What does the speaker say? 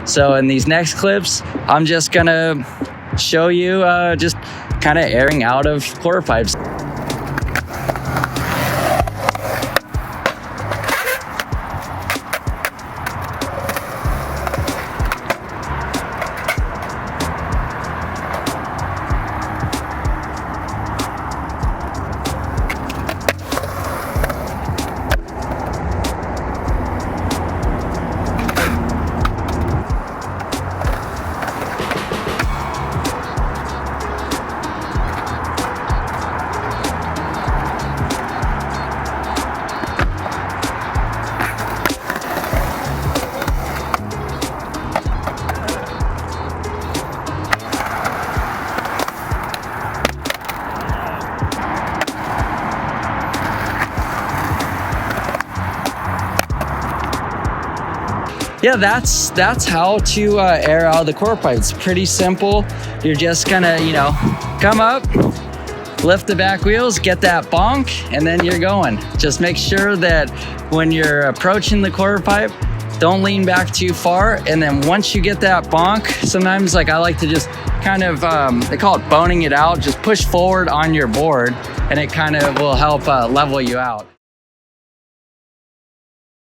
So in these next clips, I'm just gonna show you just kind of airing out of quarter pipes. Yeah, that's how to air out the quarter pipe. It's pretty simple. You're just gonna, come up, lift the back wheels, get that bonk, and then you're going. Just make sure that when you're approaching the quarter pipe, don't lean back too far. And then once you get that bonk, sometimes I like to just kind of, they call it boning it out, just push forward on your board, and it kind of will help level you out.